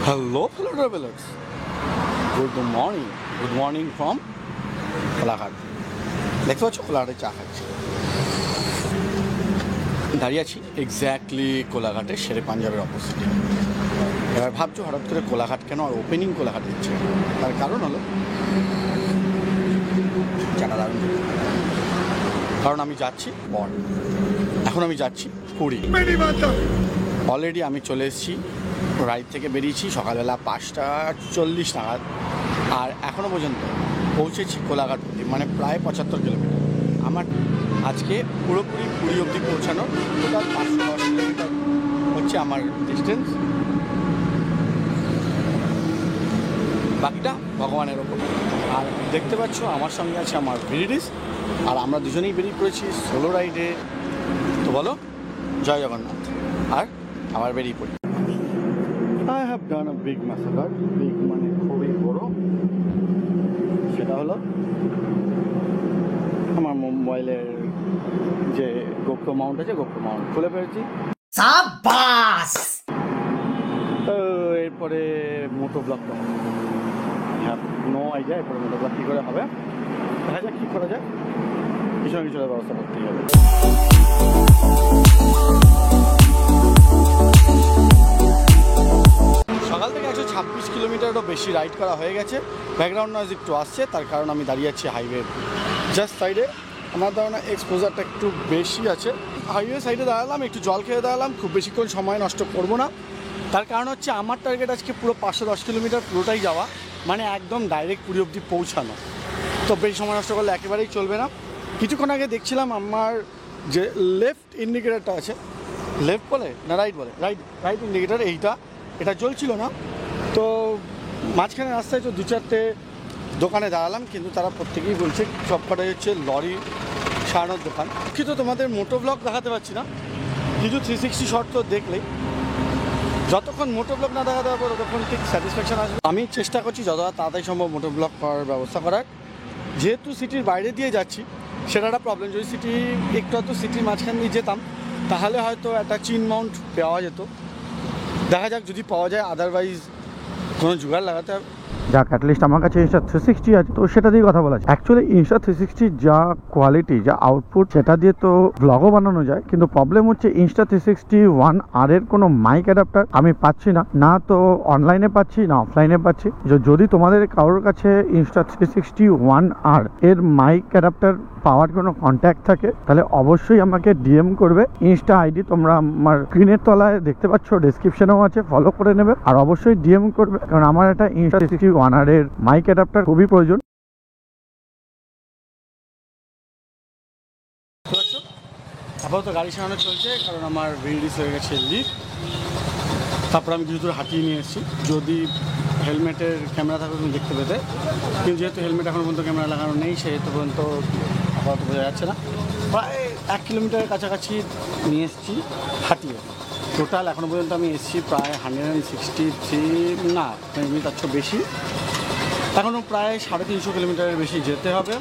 Hello fellow travelers, good morning from Kolaghat. দেখতে পাচ্ছ কোলাঘাটে চা খাচ্ছি, দাঁড়িয়ে আছি এক্স্যাক্টলি কোলাঘাটের শেরে পাঞ্জাবের অপোজিটে। এবার ভাবছো হঠাৎ করে কোলাঘাট কেন আর ওপেনিং কোলাঘাট দিচ্ছে, তার কারণ হলো চাটা দারুণ, কারণ আমি যাচ্ছি এখন আমি যাচ্ছি পুরী। অলরেডি আমি চলে এসেছি, রাইড থেকে বেরিয়েছি সকালবেলা 5:40 নাগাদ, আর এখনও পর্যন্ত পৌঁছেছি কোলাঘাট অব্দি, মানে প্রায় 75 কিলোমিটার। আমার আজকে পুরোপুরি পুরী অবধি পৌঁছানোর টোটাল 510 কিলোমিটার হচ্ছে আমার ডিস্টেন্স, বাকিটা ভগবানের ওপর। আর দেখতে পাচ্ছ আমার সঙ্গে আছে আমার ভিডিডিস, আর আমরা দুজনেই বেরিয়ে পড়েছি সোলো রাইডে। তো বলো জয় জগন্নাথ, আর আবার বেরিয়ে পড়ি। I have done a big massacre, big মানে খুবই বড়, সেটা হলো আমার মোবাইলের যে গোপ্রো মাউন্ট আছে, গোপ্রো মাউন্ট খুলে ফেলেছি। সাবাস! তো এরপরে মোটো ব্লগ হ্যাঁ, নো আইডিয়া এরপরে মোটো ব্লগ কী করে হবে, দেখা যাক কী করা যায়, কিছু না কিছু ব্যবস্থা করতেই হবে। সকাল থেকে 126 কিলোমিটারও বেশি রাইড করা হয়ে গেছে। ব্যাকগ্রাউন্ড নয়েজ একটু আসছে, তার কারণ আমি দাঁড়িয়ে আছি হাইওয়ে জাস্ট সাইডে। আমার ধারণা এক্সপোজারটা একটু বেশি আছে। হাইওয়ে সাইডে দাঁড়ালাম, একটু জল খেয়ে দাঁড়ালাম, খুব বেশিক্ষণ সময় নষ্ট করব না। তার কারণ হচ্ছে আমার টার্গেট আজকে পুরো 510 কিলোমিটার পুরোটাই যাওয়া, মানে একদম ডাইরেক্ট পুরী অবধি পৌঁছানো। তো বেশি সময় নষ্ট করলে একেবারেই চলবে না। কিছুক্ষণ আগে দেখছিলাম আমার যে লেফট ইন্ডিকেটারটা আছে, লেফট বলে না রাইট বলে, রাইট ইন্ডিকেটার, এটা জ্বলছিল না। তো মাঝখানে রাস্তায় তো 2-4টে দোকানে দাঁড়ালাম, কিন্তু তারা প্রত্যেকেই বলছে সবকটাই হচ্ছে লরি সারানোর দোকান। কিন্তু তোমাদের মোটো ব্লগ দেখাতে পারছি না, কিছু 360 শট তো দেখলেই। যতক্ষণ মোটো ব্লগ না দেখাতে পারবো ততক্ষণ ঠিক স্যাটিসফ্যাকশান আসবে। আমি চেষ্টা করছি যত তাড়াতাড়ি সম্ভব মোটো ব্লগ করার ব্যবস্থা করার। যেহেতু সিটির বাইরে দিয়ে যাচ্ছি সেটা একটা প্রবলেম। যদি একটু সিটির মাঝখান দিয়ে যেতাম তাহলে হয়তো একটা চিন মাউন্ট পাওয়া যেত, দেখা যাক যদি পাওয়া যায়, আদারওয়াইজ কোনো জোগাড় লাগাতে হবে। যাক, অ্যাটলিস্ট আমার কাছে ইনস্টা 360 আছে, তো সেটা দিয়ে কথা বলা যায়। অ্যাকচুয়ালি ইনস্টা 360 যা কোয়ালিটি, যা আউটপুট, সেটা দিয়ে তো ব্লগও বানানো যায়, কিন্তু প্রবলেম হচ্ছে ইনস্টা 360 1R এর কোনো মাইক অ্যাডাপ্টার আমি পাচ্ছি না, না তো অনলাইনে পাচ্ছি না অফলাইনে পাচ্ছি। যদি তোমাদের কারোর কাছে ইনস্টা 360 1R এর মাইক অ্যাডাপ্টার পাওয়ার কোনো কন্ট্যাক্ট থাকে তাহলে অবশ্যই আমাকে ডিএম করবে। ইনস্টা আইডি তোমরা আমার স্ক্রিনের তলায় দেখতে পাচ্ছ, ডেসক্রিপশনেও আছে, ফলো করে নেবে। আর অবশ্যই ডিএম করবে, কারণ আমার একটা ইনস্টা 360 1R এর মাইক অ্যাডাপ্টার খুবই প্রয়োজন। আপাতত গাড়ি সারানো চলছে, কারণ আমার ভিডিস হয়ে গেছে লিক। তারপর আমি কিছু দূর হাঁটিয়ে নিয়ে এসেছি, যদি হেলমেটের ক্যামেরা থাকবে তুমি দেখতে পেতে, কিন্তু যেহেতু হেলমেট এখন পর্যন্ত ক্যামেরা লাগানো নেই সেহেতু পর্যন্ত আপাতত বোঝা যাচ্ছে না। প্রায় 1 কিলোমিটারের কাছাকাছি নিয়ে এসেছি হাঁটিয়ে। টোটাল এখনও পর্যন্ত আমি এসেছি প্রায় 163 না, তার চেয়ে বেশি। এখনও প্রায় 350 কিলোমিটারের বেশি যেতে হবে।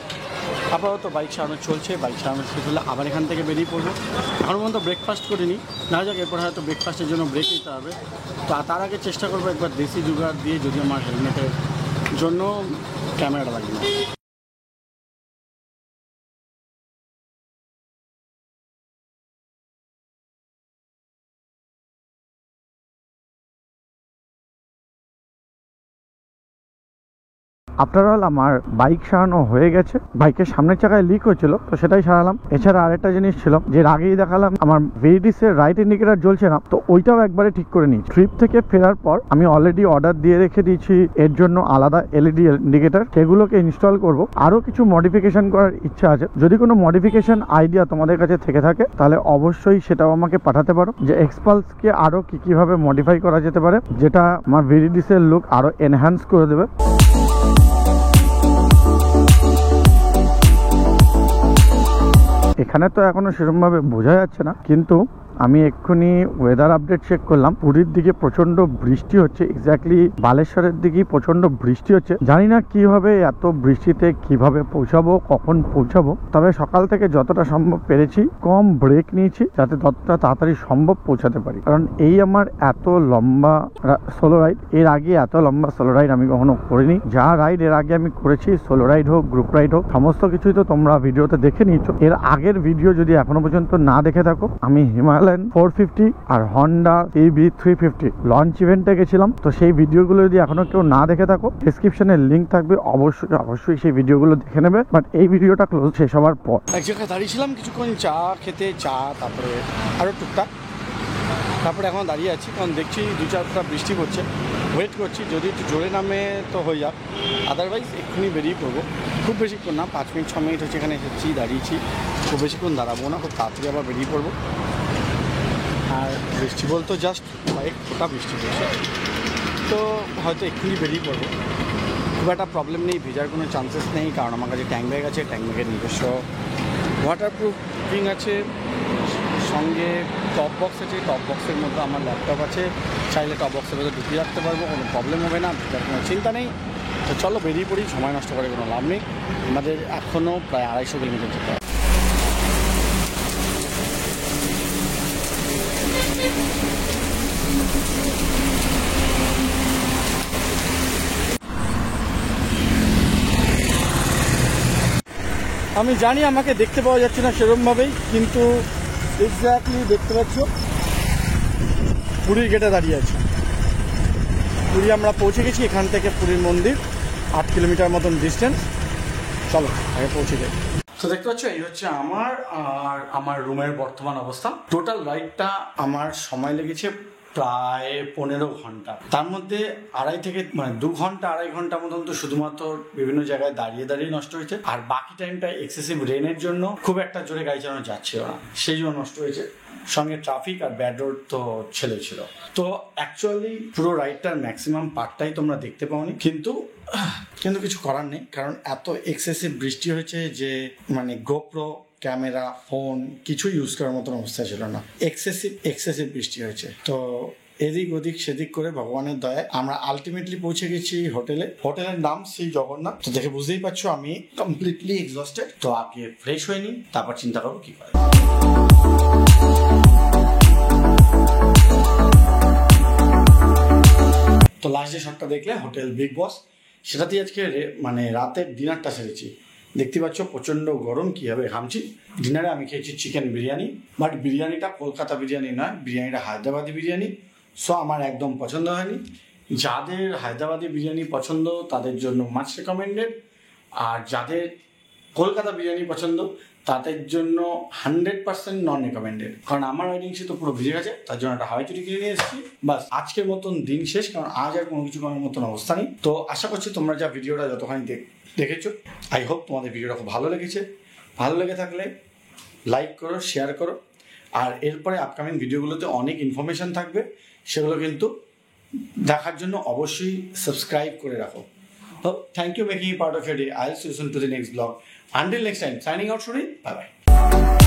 আপাতত বাইক সারানো চলছে, বাইক সারানো শেষ হলে আবার এখান থেকে বেরিয়ে পড়বো। এখনও পর্যন্ত ব্রেকফাস্ট করিনি, না যাক এরপর হয়তো ব্রেকফাস্টের জন্য ব্রেক নিতে হবে। তো তার আগে চেষ্টা করবো একবার দেশি জোগাড় দিয়ে যদি আমার হেলমেটের জন্য ক্যামেরাটা লাগে না। আফটার অল আমার বাইক সারানো হয়ে গেছে। বাইকের সামনের চাকায় লিক হয়েছিল, তো সেটাই সারালাম। এছাড়া আরেকটা জিনিস ছিল, যে আগেই দেখালাম আমার ভিডিসের রাইট ইন্ডিকেটার জ্বলছে না, তো ওইটাও একবারে ঠিক করে নিই। ট্রিপ থেকে ফেরার পর আমি অলরেডি অর্ডার দিয়ে রেখে দিয়েছি এর জন্য আলাদা এলইডি ইন্ডিকেটার, সেগুলোকে ইনস্টল করব। আরও কিছু মডিফিকেশন করার ইচ্ছা আছে। যদি কোনো মডিফিকেশন আইডিয়া তোমাদের কাছে থেকে থাকে তাহলে অবশ্যই সেটাও আমাকে পাঠাতে পারো, যে এক্সপালসকে আরও কিভাবে মডিফাই করা যেতে পারে, যেটা আমার ভিডিসের লুক আরও এনহ্যান্স করে দেবে। এখানে তো এখনো সেরকমভাবে বোঝা যাচ্ছে না, কিন্তু আমি এক্ষুনি ওয়েদার আপডেট চেক করলাম, পুরীর দিকে প্রচন্ড বৃষ্টি হচ্ছে, এক্স্যাক্টলি বালেশ্বরের দিকেই প্রচন্ড বৃষ্টি হচ্ছে। জানি না কি হবে এত বৃষ্টিতে, কিভাবে পৌঁছাবো, কখন পৌঁছাবো। তবে সকাল থেকে যতটা সম্ভব পেরেছি কম ব্রেক নিয়েছি যাতে ততটা তাড়াতাড়ি সম্ভব পৌঁছাতে পারি। কারণ এই আমার এত লম্বা সোলো রাইড, এর আগে এত লম্বা সোলো রাইড আমি কখনো করিনি। যা রাইড এর আগে আমি করেছি, সোলো রাইড হোক, গ্রুপ রাইড হোক, সমস্ত কিছুই তো তোমরা ভিডিওতে দেখে নিয়েছো। এর আগের ভিডিও যদি এখনো পর্যন্ত না দেখে থাকো, আমি হিমালয়ান 450 আর হন্ডা CB 350 লঞ্চ ইভেন্টে গেছিলাম। তো সেই ভিডিওগুলো যদি এখনো কেউ না দেখে থাকো, ডেসক্রিপশনে লিঙ্ক থাকবে, অবশ্যই সেই ভিডিওগুলো দেখে নেবে। বাট এই ভিডিওটা ক্লোজ শেষ হওয়ার পর এক জায়গায় দাঁড়িয়েছিলাম কিছুক্ষণ চা খেতে, তারপরে আরও টুকটাক, তারপরে এখন দাঁড়িয়ে আছি কারণ দেখছি 2-4টা বৃষ্টি পড়ছে। ওয়েট করছি যদি একটু জোরে নামে তো হয়ে যাক, আদারওয়াইজ এক্ষুনি বেরিয়ে পড়বো। খুব বেশিক্ষণ না, 5 মিনিট 6 মিনিট হচ্ছে এখানে এসেছি, দাঁড়িয়েছি। খুব বেশিক্ষণ দাঁড়াবো না, খুব তাড়াতাড়ি আবার বেরিয়ে পড়বো। আর বৃষ্টি বলতো জাস্ট কয়েক ফোঁটা বৃষ্টি পড়ছে, তো হয়তো এক্ষুনি বেরিয়ে পড়বো। খুব একটা প্রবলেম নেই, ভেজার কোনো চান্সেস নেই, কারণ আমার কাছে ট্যাঙ্ক ব্যাগ আছে, ট্যাঙ্ক ব্যাগের নিজস্ব ওয়াটারপ্রুফিং আছে, সঙ্গে টপ বক্স আছে, টপ বক্সের মধ্যে আমার ল্যাপটপ আছে, চাইলে টপ বক্সের মধ্যে ঢুকিয়ে রাখতে পারবো, কোনো প্রবলেম হবে না, ভেজার কোনো চিন্তা নেই। তো চলো বেরিয়ে পড়ি, সময় নষ্ট করে কোনো লাভ নেই। আমাদের এখনও প্রায় 250 কিলোমিটার যেতে হবে। আমি জানি আমাকে দেখতে পাওয়া যাচ্ছে না সেরকমভাবেই, কিন্তু এক্স্যাক্টলি দেখতে পাচ্ছ পুরীর গেটে দাঁড়িয়ে আছি। পুরী আমরা পৌঁছে গেছি, এখান থেকে পুরীর মন্দির 8 কিলোমিটার মতন ডিস্টেন্স। চলো আগে পৌঁছে যাই। তো দেখতে পাচ্ছ এই হচ্ছে আমার রুমের বর্তমান অবস্থা। টোটাল রাইডটা আমার সময় লেগেছে প্রায় 15 ঘন্টা। তার মধ্যে 2 ঘন্টা 2.5 ঘন্টা মতন তো শুধুমাত্র বিভিন্ন জায়গায় দাঁড়িয়ে নষ্ট হয়েছে, আর বাকি টাইমটা এক্সেসিভ রেনের জন্য খুব একটা জোরে গাড়ি চালানো যাচ্ছিল না, সেই জন্য নষ্ট হয়েছে। সঙ্গে ট্রাফিক আর ব্যাড রোড তো ছিল। তো অ্যাকচুয়ালি পুরো রাইডটার ম্যাক্সিমাম পার্টটাই তোমরা দেখতে পাওনি, কিন্তু কিছু করার নেই, কারণ এত এক্সেসিভ বৃষ্টি হয়েছে যে মানে গোপ্রো ক্যামেরা ফোন কিছু ইউজ করার মতন অবস্থা ছিল না। এক্সেসিভ বৃষ্টি হয়েছে। তো এদিক ওদিক সেদিক করে ভগবানের দয়ায় আমরা আলটিমেটলি পৌঁছে গেছি হোটেলের নাম শ্রী জগন্নাথ। তো দেখে বুঝতেই পারছো আমি কমপ্লিটলি এক্সস্টেড। তো আগে ফ্রেশ হয়ে নিই, তারপর চিন্তা করবো কি করে। তো লাস্ট যে শটটা দেখলে হোটেল বিগ বস, সেটাতেই আজকে মানে রাতের ডিনারটা সেরেছি। দেখতে পাচ্ছ প্রচণ্ড গরম, কীভাবে ঘামছি। ডিনারে আমি খেয়েছি চিকেন বিরিয়ানি, বাট বিরিয়ানিটা কলকাতা বিরিয়ানি নয়, বিরিয়ানিটা হায়দ্রাবাদি বিরিয়ানি। সো আমার একদম পছন্দ হয়নি। যাদের হায়দ্রাবাদি বিরিয়ানি পছন্দ তাদের জন্য মাচ রেকমেন্ডেড, আর যাদের কলকাতা বিরিয়ানি পছন্দ তাদের জন্য 100% নন রেকমেন্ডেড। কারণ আমার রাইডিং সে তো পুরো ভিজে গেছে, তার জন্য একটা হাওয়াই চুরি কিনে নিয়ে এসেছি। বাস আজকের মতন দিন শেষ, কারণ আজ আর কোনো কিছু করার মতন অবস্থা নেই। তো আশা করছি তোমরা যা ভিডিওটা যতখানি দেখেছো, আই হোপ তোমাদের ভিডিওটা খুব ভালো লেগেছে। ভালো লেগে থাকলে লাইক করো, শেয়ার করো, আর এরপরে আপকামিং ভিডিওগুলোতে অনেক ইনফরমেশন থাকবে, সেগুলো কিন্তু দেখার জন্য অবশ্যই সাবস্ক্রাইব করে রাখো। তো thank you making part of your day. I will see you soon to the next blog. Until next time, signing out, Shuri. Bye bye.